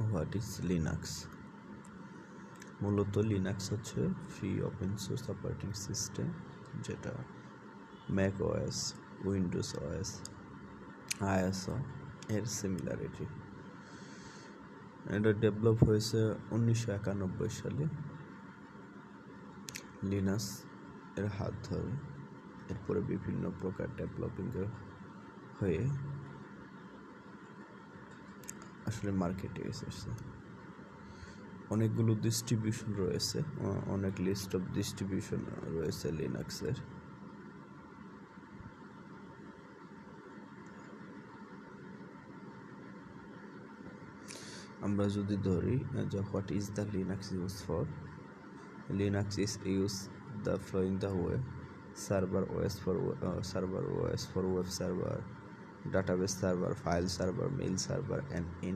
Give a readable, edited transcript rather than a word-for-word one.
What is Linux? মূলত Linux হচ্ছে free open source operating system, যেটা Mac OS, Windows OS, ISO এর similarity. এটা ডেভেলপ হয়েছে 1991 সালে লিনাক্স এর হাত ধরে। এরপরে বিভিন্ন প্রকার ডেভেলপিং হয়ে আসলে মার্কেটে এসেছে। অনেকগুলো ডিস্ট্রিবিউশন রয়েছে, অনেক লিস্ট অফ ডিস্ট্রিবিউশন রয়েছে লিনাক্সের। আমরা যদি ধরি যে what is the Linux use for, Linux is use the following the way: server OS for web server, database server, file server, mail server, and any